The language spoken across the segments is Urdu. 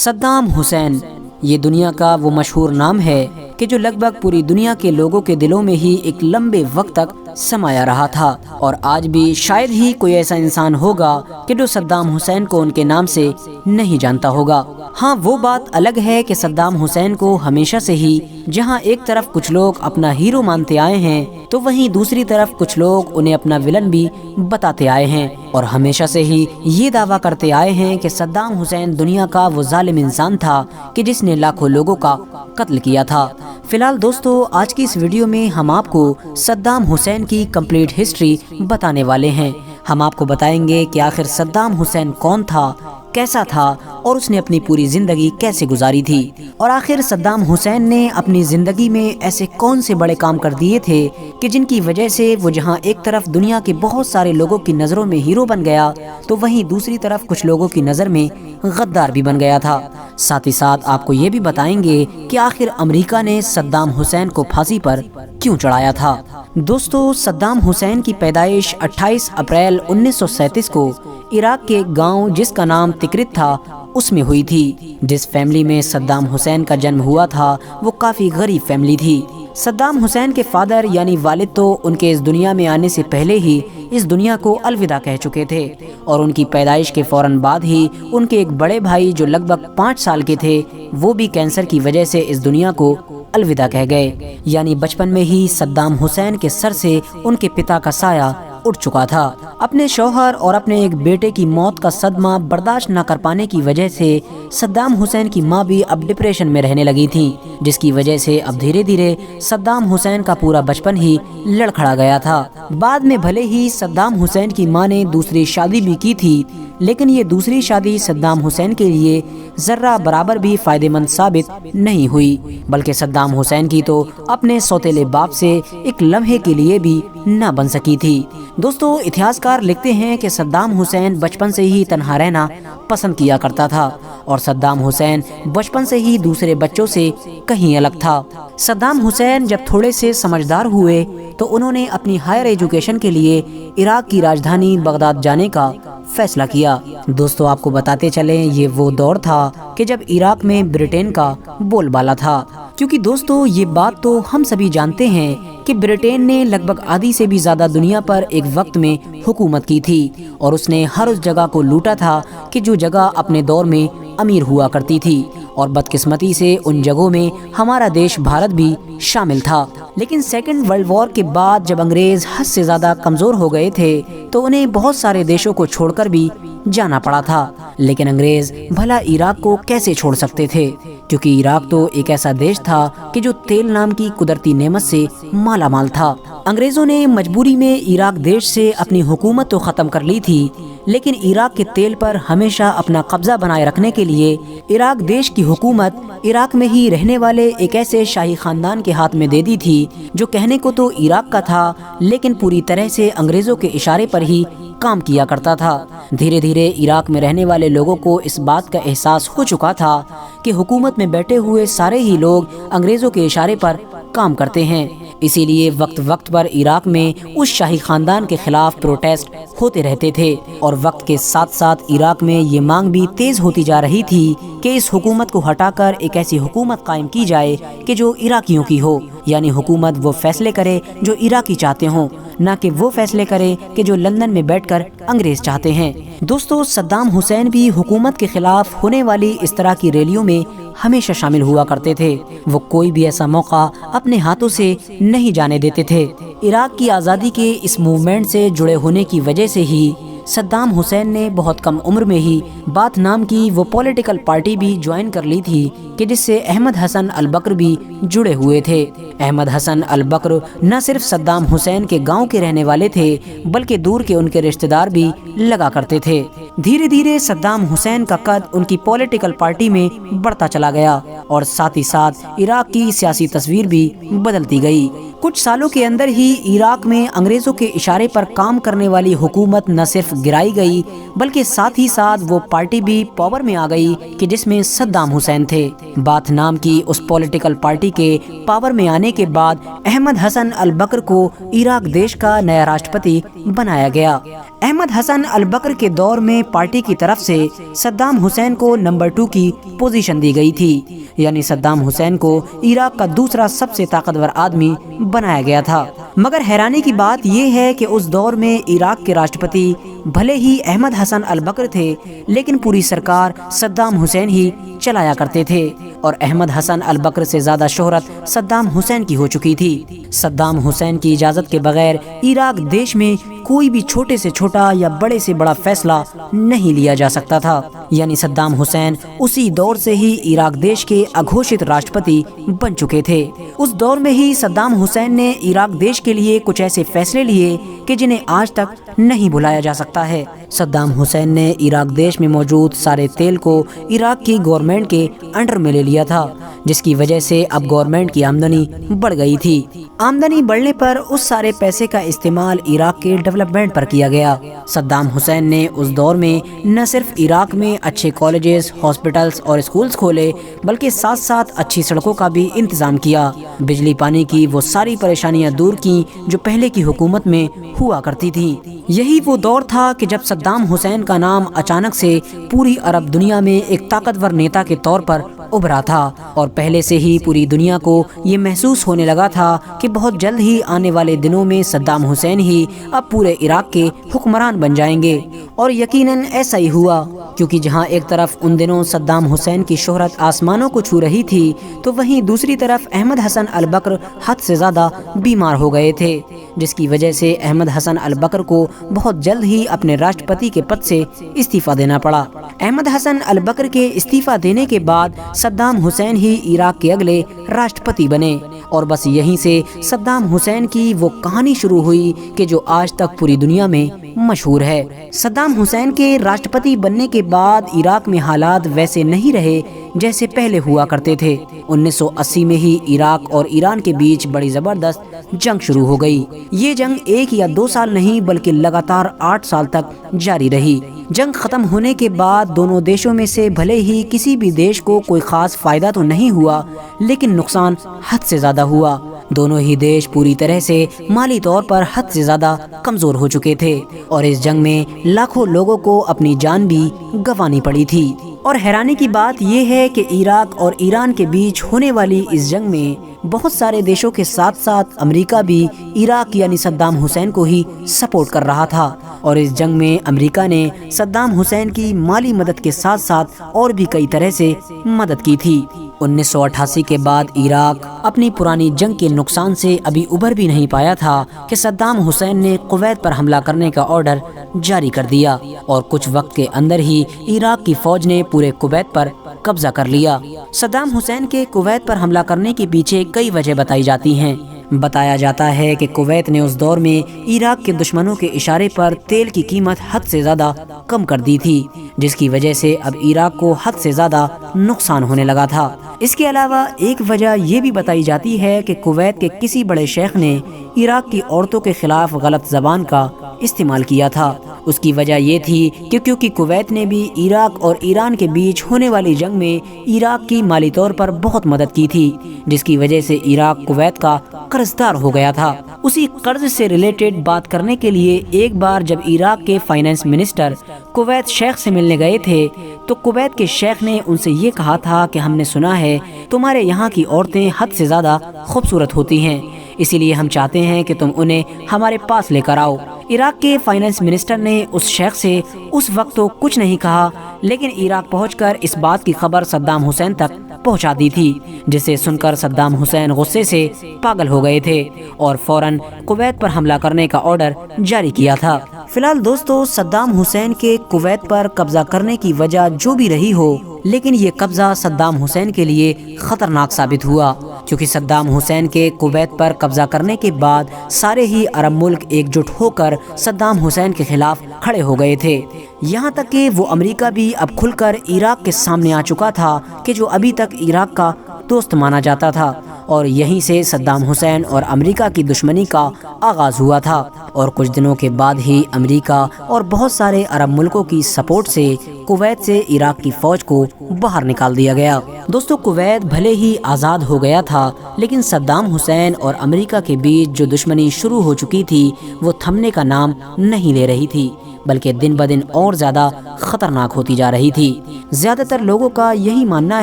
صدام حسین یہ دنیا کا وہ مشہور نام ہے کہ جو لگ بھگ پوری دنیا کے لوگوں کے دلوں میں ہی ایک لمبے وقت تک سمایا رہا تھا، اور آج بھی شاید ہی کوئی ایسا انسان ہوگا کہ جو صدام حسین کو ان کے نام سے نہیں جانتا ہوگا۔ ہاں، وہ بات الگ ہے کہ صدام حسین کو ہمیشہ سے ہی جہاں ایک طرف کچھ لوگ اپنا ہیرو مانتے آئے ہیں تو وہیں دوسری طرف کچھ لوگ انہیں اپنا ولن بھی بتاتے آئے ہیں، اور ہمیشہ سے ہی یہ دعویٰ کرتے آئے ہیں کہ صدام حسین دنیا کا وہ ظالم انسان تھا کہ جس نے لاکھوں لوگوں کا قتل کیا تھا۔ فی الحال دوستو، آج کی اس ویڈیو میں ہم آپ کو صدام حسین کی کمپلیٹ ہسٹری بتانے والے ہیں۔ ہم آپ کو بتائیں گے کہ آخر صدام حسین کون تھا، کیسا تھا، اور اس نے اپنی پوری زندگی کیسے گزاری تھی، اور آخر صدام حسین نے اپنی زندگی میں ایسے کون سے بڑے کام کر دیے تھے کہ جن کی وجہ سے وہ جہاں ایک طرف دنیا کے بہت سارے لوگوں کی نظروں میں ہیرو بن گیا تو وہیں دوسری طرف کچھ لوگوں کی نظر میں غدار بھی بن گیا تھا۔ ساتھ ہی ساتھ آپ کو یہ بھی بتائیں گے کہ آخر امریکہ نے صدام حسین کو پھانسی پر کیوں چڑھایا تھا۔ دوستو، صدام حسین کی پیدائش 28 اپریل 1937 کو عراق کے گاؤں جس کا نام تکرت تھا اس میں ہوئی تھی۔ جس فیملی میں صدام حسین کا جنم ہوا تھا وہ کافی غریب فیملی تھی۔ صدام حسین کے فادر یعنی والد تو ان کے اس دنیا میں آنے سے پہلے ہی اس دنیا کو الوداع کہہ چکے تھے، اور ان کی پیدائش کے فوراً بعد ہی ان کے ایک بڑے بھائی جو لگ بھگ 5 سال کے تھے وہ بھی کینسر کی وجہ سے اس دنیا کو الوداع کہہ گئے، یعنی بچپن میں ہی صدام حسین کے سر سے ان کے پتا کا سایہ اٹھ چکا تھا۔ اپنے شوہر اور اپنے ایک بیٹے کی موت کا صدمہ برداشت نہ کر پانے کی وجہ سے صدام حسین کی ماں بھی اب ڈپریشن میں رہنے لگی تھی، جس کی وجہ سے اب دھیرے دھیرے صدام حسین کا پورا بچپن ہی لڑکھڑا گیا تھا۔ بعد میں بھلے ہی صدام حسین کی ماں نے دوسری شادی بھی کی تھی، لیکن یہ دوسری شادی صدام حسین کے لیے ذرہ برابر بھی فائدہ مند ثابت نہیں ہوئی، بلکہ صدام حسین کی تو اپنے سوتیلے باپ سے ایک لمحے کے لیے بھی نہ بن سکی تھی۔ دوستو، اتہاسکار لکھتے ہیں کہ صدام حسین بچپن سے ہی تنہا رہنا پسند کیا کرتا تھا، اور صدام حسین بچپن سے ہی دوسرے بچوں سے کہیں الگ تھا۔ صدام حسین جب تھوڑے سے سمجھدار ہوئے تو انہوں نے اپنی ہائر ایجوکیشن کے لیے عراق کی راجدھانی بغداد جانے کا فیصلہ کیا۔ دوستو، آپ کو بتاتے چلیں یہ وہ دور تھا کہ جب عراق میں برٹین کا بول بالا تھا، کیونکہ دوستو یہ بات تو ہم سبھی جانتے ہیں کہ برٹین نے لگ بھگ آدھی سے بھی زیادہ دنیا پر ایک وقت میں حکومت کی تھی، اور اس نے ہر اس جگہ کو لوٹا تھا کہ جو جگہ اپنے دور میں امیر ہوا کرتی تھی، اور بدقسمتی سے ان جگہوں میں ہمارا دیش بھارت بھی شامل تھا۔ لیکن سیکنڈ ورلڈ وار کے بعد جب انگریز حد سے زیادہ کمزور ہو گئے تھے تو انہیں بہت سارے دیشوں کو چھوڑ کر بھی جانا پڑا تھا، لیکن انگریز بھلا عراق کو کیسے چھوڑ سکتے تھے، کیونکہ عراق تو ایک ایسا دیش تھا کہ جو تیل نام کی قدرتی نعمت سے مالا مال تھا۔ انگریزوں نے مجبوری میں عراق دیش سے اپنی حکومت تو ختم کر لی تھی، لیکن عراق کے تیل پر ہمیشہ اپنا قبضہ بنائے رکھنے کے لیے عراق دیش کی حکومت عراق میں ہی رہنے والے ایک ایسے شاہی خاندان کے ہاتھ میں دے دی تھی جو کہنے کو تو عراق کا تھا لیکن پوری طرح سے انگریزوں کے اشارے پر ہی کام کیا کرتا تھا۔ دھیرے دھیرے عراق میں رہنے والے لوگوں کو اس بات کا احساس ہو چکا تھا کہ حکومت میں بیٹھے ہوئے سارے ہی لوگ انگریزوں کے اشارے پر کام کرتے ہیں، اسی لیے وقت وقت پر عراق میں اس شاہی خاندان کے خلاف پروٹیسٹ ہوتے رہتے تھے، اور وقت کے ساتھ ساتھ عراق میں یہ مانگ بھی تیز ہوتی جا رہی تھی کہ اس حکومت کو ہٹا کر ایک ایسی حکومت قائم کی جائے کہ جو عراقیوں کی ہو، یعنی حکومت وہ فیصلے کرے جو عراقی چاہتے ہوں، نہ کہ وہ فیصلے کرے کہ جو لندن میں بیٹھ کر انگریز چاہتے ہیں۔ دوستو، صدام حسین بھی حکومت کے خلاف ہونے والی اس طرح کی ریلیوں میں ہمیشہ شامل ہوا کرتے تھے۔ وہ کوئی بھی ایسا موقع اپنے ہاتھوں سے نہیں جانے دیتے تھے۔ عراق کی آزادی کے اس موومنٹ سے جڑے ہونے کی وجہ سے ہی صدام حسین نے بہت کم عمر میں ہی بات نام کی وہ پولیٹیکل پارٹی بھی جوائن کر لی تھی کہ جس سے احمد حسن البکر بھی جڑے ہوئے تھے۔ احمد حسن البکر نہ صرف صدام حسین کے گاؤں کے رہنے والے تھے بلکہ دور کے ان کے رشتہ دار بھی لگا کرتے تھے۔ دھیرے دھیرے صدام حسین کا قد ان کی پولیٹیکل پارٹی میں بڑھتا چلا گیا، اور ساتھ ہی ساتھ عراق کی سیاسی تصویر بھی بدلتی گئی۔ کچھ سالوں کے اندر ہی عراق میں انگریزوں کے اشارے پر کام کرنے والی حکومت نہ صرف گرائی گئی بلکہ ساتھ ہی ساتھ وہ پارٹی بھی پاور میں آ گئی کہ جس میں صدام حسین تھے۔ بات نام کی اس پولیٹیکل پارٹی کے پاور میں آنے کے بعد احمد حسن البکر کو عراق دیش کا نیا راشٹرپتی بنایا گیا۔ احمد حسن البکر کے دور میں پارٹی کی طرف سے صدام حسین کو نمبر 2 کی پوزیشن دی گئی تھی، یعنی صدام حسین کو عراق کا دوسرا سب سے طاقتور آدمی بنایا گیا تھا۔ مگر حیرانی کی بات یہ ہے کہ اس دور میں عراق کے راشٹرپتی بھلے ہی احمد حسن البکر تھے، لیکن پوری سرکار صدام حسین ہی چلایا کرتے تھے، اور احمد حسن البکر سے زیادہ شہرت صدام حسین کی ہو چکی تھی۔ صدام حسین کی اجازت کے بغیر عراق دیش میں کوئی بھی چھوٹے سے چھوٹا یا بڑے سے بڑا فیصلہ نہیں لیا جا سکتا تھا، یعنی صدام حسین اسی دور سے ہی عراق دیش کے اگھوشت راشٹرپتی بن چکے تھے۔ اس دور میں ہی صدام حسین نے عراق دیش کے لیے کچھ ایسے فیصلے لیے کہ جنہیں آج تک نہیں بھلایا جا سکتا ہے۔ صدام حسین نے عراق دیش میں موجود سارے تیل کو عراق کی گورنمنٹ کے انڈر میں لے لیا تھا، جس کی وجہ سے اب گورنمنٹ کی آمدنی بڑھ گئی تھی۔ آمدنی بڑھنے پر اس سارے پیسے کا استعمال عراق کے ڈیولپمنٹ پر کیا گیا۔ صدام حسین نے اس دور میں نہ صرف عراق میں اچھے کالجز، ہاسپٹلز اور اسکولز کھولے، بلکہ ساتھ ساتھ اچھی سڑکوں کا بھی انتظام کیا۔ بجلی پانی کی وہ ساری پریشانیاں دور کی جو پہلے کی حکومت میں ہوا کرتی تھی۔ یہی وہ دور تھا کہ جب صدام حسین کا نام اچانک سے پوری عرب دنیا میں ایک طاقتور نیتا کے طور پر ابھرا تھا، اور پہلے سے ہی پوری دنیا کو یہ محسوس ہونے لگا تھا کہ بہت جلد ہی آنے والے دنوں میں صدام حسین ہی اب پورے عراق کے حکمران بن جائیں گے۔ اور یقیناً ایسا ہی ہوا، کیونکہ جہاں ایک طرف ان دنوں صدام حسین کی شہرت آسمانوں کو چھو رہی تھی، تو وہیں دوسری طرف احمد حسن البکر حد سے زیادہ بیمار ہو گئے تھے، جس کی وجہ سے احمد حسن البکر کو بہت جلد ہی اپنے راشٹرپتی کے پد سے استعفیٰ دینا پڑا۔ احمد حسن البکر کے استعفیٰ دینے کے بعد صدام حسین ہی عراق کے اگلے راشٹرپتی بنے، اور بس یہیں سے صدام حسین کی وہ کہانی شروع ہوئی کہ جو آج تک پوری دنیا میں مشہور ہے۔ صدام حسین کے راشٹرپتی بننے کے بعد عراق میں حالات ویسے نہیں رہے جیسے پہلے ہوا کرتے تھے۔ 1980 میں ہی عراق اور ایران کے بیچ بڑی زبردست جنگ شروع ہو گئی۔ یہ جنگ 1 یا 2 سال نہیں بلکہ لگاتار 8 سال تک جاری رہی۔ جنگ ختم ہونے کے بعد دونوں دیشوں میں سے بھلے ہی کسی بھی دیش کو کوئی خاص فائدہ تو نہیں ہوا، لیکن نقصان حد سے زیادہ ہوا۔ دونوں ہی دیش پوری طرح سے مالی طور پر حد سے زیادہ کمزور ہو چکے تھے، اور اس جنگ میں لاکھوں لوگوں کو اپنی جان بھی گنوانی پڑی تھی۔ اور حیرانی کی بات یہ ہے کہ عراق اور ایران کے بیچ ہونے والی اس جنگ میں بہت سارے دیشوں کے ساتھ ساتھ امریکہ بھی عراق یعنی صدام حسین کو ہی سپورٹ کر رہا تھا، اور اس جنگ میں امریکہ نے صدام حسین کی مالی مدد کے ساتھ ساتھ اور بھی کئی طرح سے مدد کی تھی۔ 1988 کے بعد عراق اپنی پرانی جنگ کے نقصان سے ابھی ابھر بھی نہیں پایا تھا کہ صدام حسین نے کویت پر حملہ کرنے کا آرڈر جاری کر دیا، اور کچھ وقت کے اندر ہی عراق کی فوج نے پورے کویت پر قبضہ کر لیا۔ صدام حسین کے کویت پر حملہ کرنے کے پیچھے کئی وجہ بتائی جاتی ہیں۔ بتایا جاتا ہے کہ کویت نے اس دور میں عراق کے دشمنوں کے اشارے پر تیل کی قیمت حد سے زیادہ کم کر دی تھی، جس کی وجہ سے اب عراق کو حد سے زیادہ نقصان ہونے لگا تھا۔ اس کے علاوہ ایک وجہ یہ بھی بتائی جاتی ہے کہ کویت کے کسی بڑے شیخ نے عراق کی عورتوں کے خلاف غلط زبان کا استعمال کیا تھا۔ اس کی وجہ یہ تھی کہ کیونکہ کویت نے بھی عراق اور ایران کے بیچ ہونے والی جنگ میں عراق کی مالی طور پر بہت مدد کی تھی، جس کی وجہ سے عراق کویت کا قرض دار ہو گیا تھا۔ اسی قرض سے ریلیٹڈ بات کرنے کے لیے ایک بار جب عراق کے فائنانس منسٹر کویت شیخ سے ملنے گئے تھے، تو کویت کے شیخ نے ان سے یہ کہا تھا کہ ہم نے سنا ہے تمہارے یہاں کی عورتیں حد سے زیادہ خوبصورت ہوتی ہیں، اسی لیے ہم چاہتے ہیں کہ تم انہیں ہمارے پاس لے کر آؤ۔ عراق کے فائنانس منسٹر نے اس شیخ سے اس وقت تو کچھ نہیں کہا، لیکن عراق پہنچ کر اس بات کی خبر صدام حسین تک پہنچا دی تھی، جسے سن کر صدام حسین غصے سے پاگل ہو گئے تھے اور فوراً کویت پر حملہ کرنے کا آرڈر جاری کیا تھا۔ فی الحال دوستو، صدام حسین کے کویت پر قبضہ کرنے کی وجہ جو بھی رہی ہو، لیکن یہ قبضہ صدام حسین کے لیے خطرناک ثابت ہوا، کیونکہ صدام حسین کے کویت پر قبضہ کرنے کے بعد سارے ہی عرب ملک ایک جٹ ہو کر صدام حسین کے خلاف کھڑے ہو گئے تھے، یہاں تک کہ وہ امریکہ بھی اب کھل کر عراق کے سامنے آ چکا تھا کہ جو ابھی تک عراق کا دوست مانا جاتا تھا، اور یہیں سے صدام حسین اور امریکہ کی دشمنی کا آغاز ہوا تھا، اور کچھ دنوں کے بعد ہی امریکہ اور بہت سارے عرب ملکوں کی سپورٹ سے کویت سے عراق کی فوج کو باہر نکال دیا گیا۔ دوستو، کویت بھلے ہی آزاد ہو گیا تھا، لیکن صدام حسین اور امریکہ کے بیچ جو دشمنی شروع ہو چکی تھی وہ تھمنے کا نام نہیں لے رہی تھی، بلکہ دن بدن اور زیادہ خطرناک ہوتی جا رہی تھی۔ زیادہ تر لوگوں کا یہی ماننا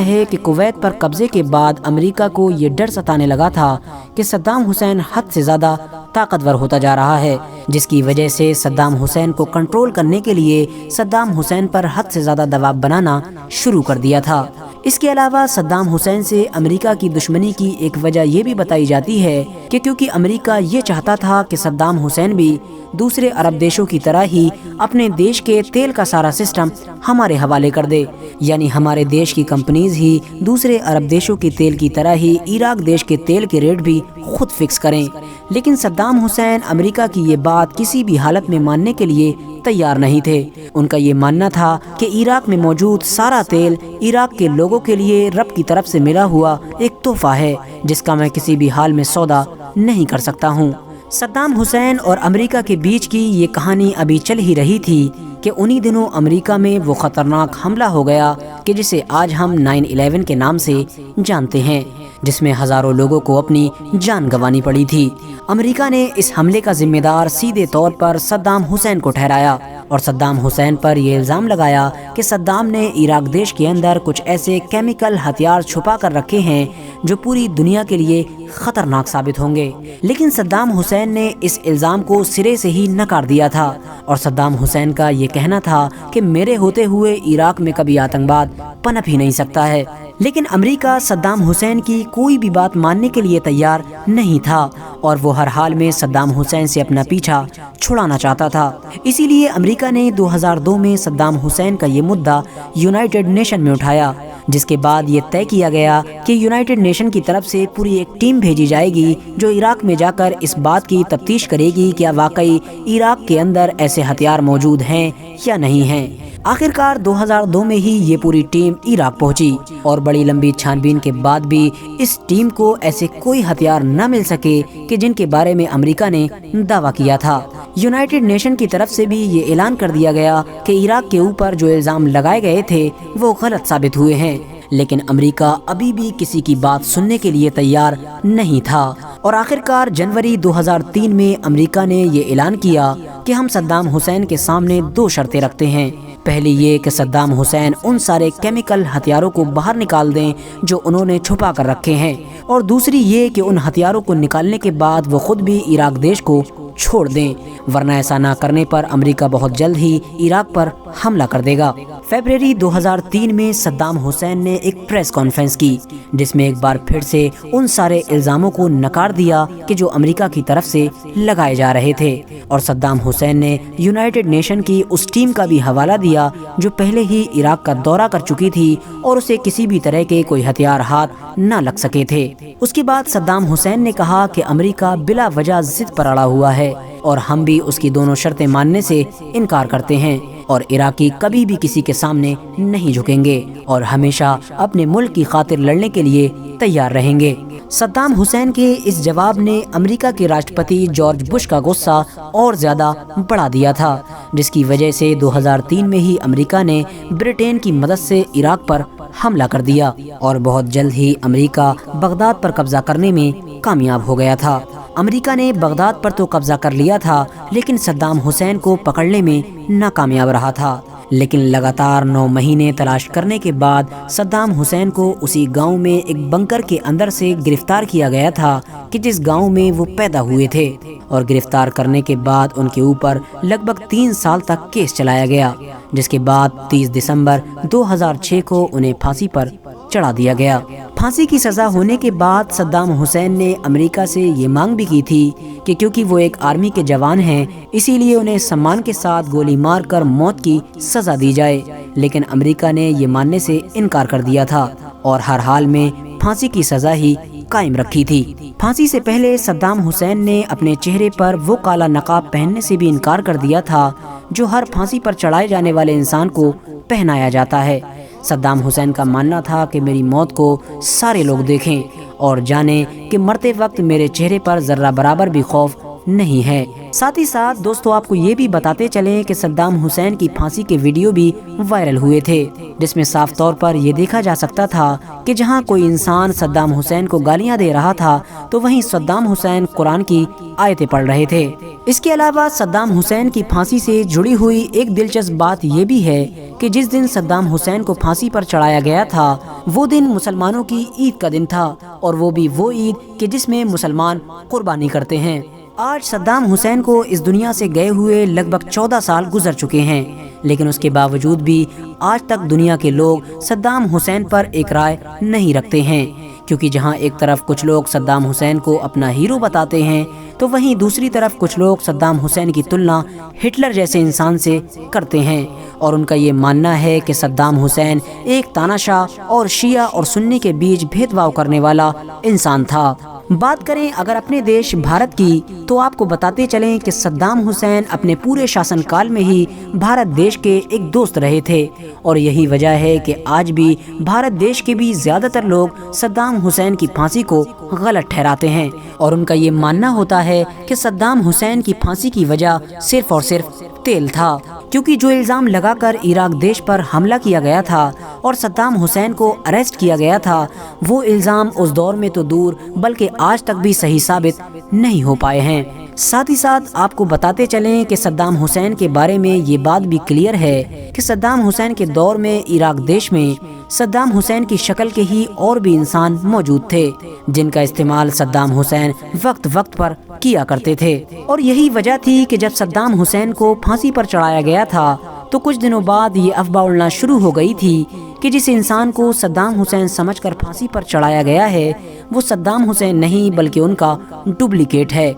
ہے کہ کویت پر قبضے کے بعد امریکہ کو یہ ڈر ستانے لگا تھا کہ صدام حسین حد سے زیادہ طاقتور ہوتا جا رہا ہے، جس کی وجہ سے صدام حسین کو کنٹرول کرنے کے لیے صدام حسین پر حد سے زیادہ دباؤ بنانا شروع کر دیا تھا۔ اس کے علاوہ صدام حسین سے امریکہ کی دشمنی کی ایک وجہ یہ بھی بتائی جاتی ہے کہ کیونکہ امریکہ یہ چاہتا تھا کہ صدام حسین بھی دوسرے عرب دیشوں کی طرح ہی اپنے دیش کے تیل کا سارا سسٹم ہمارے حوالے کر دے، یعنی ہمارے دیش کی کمپنیز ہی دوسرے عرب دیشوں کے تیل کی طرح ہی عراق دیش کے تیل کے ریٹ بھی خود فکس کریں۔ لیکن صدام حسین امریکہ کی یہ بات کسی بھی حالت میں ماننے کے لیے تیار نہیں تھے۔ ان کا یہ ماننا تھا کہ عراق میں موجود سارا تیل عراق کے لوگوں کے لیے رب کی طرف سے ملا ہوا ایک تحفہ ہے، جس کا میں کسی بھی حال میں سودا نہیں کر سکتا ہوں۔ صدام حسین اور امریکہ کے بیچ کی یہ کہانی ابھی چل ہی رہی تھی کہ انہی دنوں امریکہ میں وہ خطرناک حملہ ہو گیا کہ جسے آج ہم 9/11 کے نام سے جانتے ہیں، جس میں ہزاروں لوگوں کو اپنی جان گنوانی پڑی تھی۔ امریکہ نے اس حملے کا ذمہ دار سیدھے طور پر صدام حسین کو ٹھہرایا اور صدام حسین پر یہ الزام لگایا کہ صدام نے عراق دیش کے اندر کچھ ایسے کیمیکل ہتھیار چھپا کر رکھے ہیں جو پوری دنیا کے لیے خطرناک ثابت ہوں گے۔ لیکن صدام حسین نے اس الزام کو سرے سے ہی نکار دیا تھا اور صدام حسین کا یہ کہنا تھا کہ میرے ہوتے ہوئے عراق میں کبھی آتنکواد پنپ ہی نہیں سکتا ہے۔ لیکن امریکہ صدام حسین کی کوئی بھی بات ماننے کے لیے تیار نہیں تھا اور وہ ہر حال میں صدام حسین سے اپنا پیچھا چھڑانا چاہتا تھا۔ اسی لیے امریکہ نے 2002 میں صدام حسین کا یہ مدعا یونائٹڈ نیشن میں اٹھایا، جس کے بعد یہ طے کیا گیا کہ یونائٹڈ نیشن کی طرف سے پوری ایک ٹیم بھیجی جائے گی جو عراق میں جا کر اس بات کی تفتیش کرے گی کہ واقعی عراق کے اندر ایسے ہتھیار موجود ہیں یا نہیں ہیں۔ آخرکار 2002 میں ہی یہ پوری ٹیم عراق پہنچی اور بڑی لمبی چھان بین کے بعد بھی اس ٹیم کو ایسے کوئی ہتھیار نہ مل سکے کہ جن کے بارے میں امریکہ نے دعویٰ کیا تھا۔ یونائٹڈ نیشن کی طرف سے بھی یہ اعلان کر دیا گیا کہ عراق کے اوپر جو الزام لگائے گئے تھے وہ غلط ثابت ہوئے ہیں، لیکن امریکہ ابھی بھی کسی کی بات سننے کے لیے تیار نہیں تھا اور آخرکار جنوری 2003 میں امریکہ نے یہ اعلان کیا کہ ہم صدام حسین کے سامنے 2 شرطیں رکھتے ہیں۔ پہلی یہ کہ صدام حسین ان سارے کیمیکل ہتھیاروں کو باہر نکال دیں جو انہوں نے چھپا کر رکھے ہیں، اور دوسری یہ کہ ان ہتھیاروں کو نکالنے کے بعد وہ خود بھی عراق دیش کو چھوڑ دیں، ورنہ ایسا نہ کرنے پر امریکہ بہت جلد ہی عراق پر حملہ کر دے گا۔ فروری 2003 میں صدام حسین نے ایک پریس کانفرنس کی جس میں ایک بار پھر سے ان سارے الزاموں کو نکار دیا کہ جو امریکہ کی طرف سے لگائے جا رہے تھے، اور صدام حسین نے یونائٹڈ نیشن کی اس ٹیم کا بھی حوالہ دیا جو پہلے ہی عراق کا دورہ کر چکی تھی اور اسے کسی بھی طرح کے کوئی ہتھیار ہاتھ نہ لگ سکے تھے۔ اس کے بعد صدام حسین نے کہا کہ امریکہ بلا وجہ ضد پر اڑا ہوا ہے اور ہم بھی اس کی دونوں شرطیں ماننے سے انکار کرتے ہیں، اور عراقی کبھی بھی کسی کے سامنے نہیں جھکیں گے اور ہمیشہ اپنے ملک کی خاطر لڑنے کے لیے تیار رہیں گے۔ صدام حسین کے اس جواب نے امریکہ کے راشٹرپتی جارج بش کا غصہ اور زیادہ بڑھا دیا تھا، جس کی وجہ سے 2003 میں ہی امریکہ نے برٹین کی مدد سے عراق پر حملہ کر دیا اور بہت جلد ہی امریکہ بغداد پر قبضہ کرنے میں کامیاب ہو گیا تھا۔ امریکہ نے بغداد پر تو قبضہ کر لیا تھا لیکن صدام حسین کو پکڑنے میں ناکامیاب رہا تھا، لیکن لگاتار 9 مہینے تلاش کرنے کے بعد صدام حسین کو اسی گاؤں میں ایک بنکر کے اندر سے گرفتار کیا گیا تھا کہ جس گاؤں میں وہ پیدا ہوئے تھے، اور گرفتار کرنے کے بعد ان کے اوپر لگ بھگ 3 سال تک کیس چلایا گیا، جس کے بعد 30 دسمبر 2006 کو انہیں پھانسی پر چڑھا دیا گیا۔ پھانسی کی سزا ہونے کے بعد صدام حسین نے امریکہ سے یہ مانگ بھی کی تھی کہ کیونکہ وہ ایک آرمی کے جوان ہیں اسی لیے انہیں سمان کے ساتھ گولی مار کر موت کی سزا دی جائے، لیکن امریکہ نے یہ ماننے سے انکار کر دیا تھا اور ہر حال میں پھانسی کی سزا ہی قائم رکھی تھی۔ پھانسی سے پہلے صدام حسین نے اپنے چہرے پر وہ کالا نقاب پہننے سے بھی انکار کر دیا تھا جو ہر پھانسی پر چڑھائے جانے والے انسان کو پہنایا جاتا ہے۔ صدام حسین کا ماننا تھا کہ میری موت کو سارے لوگ دیکھیں اور جانیں کہ مرتے وقت میرے چہرے پر ذرہ برابر بھی خوف نہیں ہے۔ ساتھ ہی ساتھ دوستو آپ کو یہ بھی بتاتے چلیں کہ صدام حسین کی پھانسی کے ویڈیو بھی وائرل ہوئے تھے، جس میں صاف طور پر یہ دیکھا جا سکتا تھا کہ جہاں کوئی انسان صدام حسین کو گالیاں دے رہا تھا تو وہیں صدام حسین قرآن کی آیتیں پڑھ رہے تھے۔ اس کے علاوہ صدام حسین کی پھانسی سے جڑی ہوئی ایک دلچسپ بات یہ بھی ہے کہ جس دن صدام حسین کو پھانسی پر چڑھایا گیا تھا وہ دن مسلمانوں کی عید کا دن تھا، اور وہ بھی وہ عید کہ جس میں مسلمان قربانی کرتے ہیں۔ آج صدام حسین کو اس دنیا سے گئے ہوئے لگ بھگ 14 سال گزر چکے ہیں، لیکن اس کے باوجود بھی آج تک دنیا کے لوگ صدام حسین پر ایک رائے نہیں رکھتے ہیں، کیونکہ جہاں ایک طرف کچھ لوگ صدام حسین کو اپنا ہیرو بتاتے ہیں تو وہیں دوسری طرف کچھ لوگ صدام حسین کی تلنا ہٹلر جیسے انسان سے کرتے ہیں، اور ان کا یہ ماننا ہے کہ صدام حسین ایک تاناشاہ اور شیعہ اور سنی کے بیچ بھید بھاؤ کرنے والا انسان تھا۔ بات کریں اگر اپنے دیش بھارت کی تو آپ کو بتاتے چلیں کہ صدام حسین اپنے پورے شاسن کال میں ہی بھارت دیش کے ایک دوست رہے تھے، اور یہی وجہ ہے کہ آج بھی بھارت دیش کے بھی زیادہ تر لوگ صدام حسین کی پھانسی کو غلط ٹھہراتے ہیں، اور ان کا یہ ماننا ہوتا ہے کہ صدام حسین کی پھانسی کی وجہ صرف اور صرف تیل تھا، کیونکہ جو الزام لگا کر عراق دیش پر حملہ کیا گیا تھا اور صدام حسین کو اریسٹ کیا گیا تھا وہ الزام اس دور میں تو دور بلکہ آج تک بھی صحیح ثابت نہیں ہو پائے ہیں۔ ساتھ ہی ساتھ آپ کو بتاتے چلیں کہ صدام حسین کے بارے میں یہ بات بھی کلیئر ہے کہ صدام حسین کے دور میں عراق دیش میں صدام حسین کی شکل کے ہی اور بھی انسان موجود تھے جن کا استعمال صدام حسین وقت وقت پر کیا کرتے تھے، اور یہی وجہ تھی کہ جب صدام حسین کو پھانسی پر چڑھایا گیا تھا تو کچھ دنوں بعد یہ افواہ اڑنا شروع ہو گئی تھی کہ جس انسان کو صدام حسین سمجھ کر پھانسی پر چڑھایا گیا ہے وہ صدام حسین نہیں بلکہ ان کا ڈپلیکیٹ ہے۔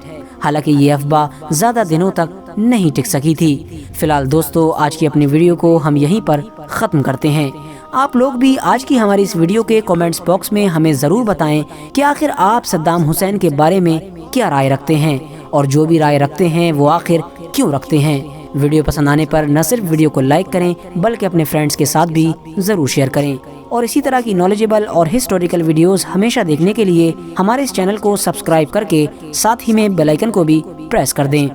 حالانکہ یہ افواہ زیادہ دنوں تک نہیں ٹک سکی تھی۔ فی الحال دوستو آج کی اپنی ویڈیو کو ہم یہیں پر ختم کرتے ہیں۔ آپ لوگ بھی آج کی ہماری اس ویڈیو کے کومنٹس باکس میں ہمیں ضرور بتائیں کہ آخر آپ صدام حسین کے بارے میں کیا رائے رکھتے ہیں، اور جو بھی رائے رکھتے ہیں وہ آخر کیوں رکھتے ہیں۔ ویڈیو پسند آنے پر نہ صرف ویڈیو کو لائک کریں بلکہ اپنے فرینڈز کے ساتھ بھی ضرور شیئر کریں، اور اسی طرح کی نالجیبل اور ہسٹوریکل ویڈیوز ہمیشہ دیکھنے کے لیے ہمارے اس چینل کو سبسکرائب کر کے ساتھ ہی میں بیل آئیکن کو بھی پریس کر دیں۔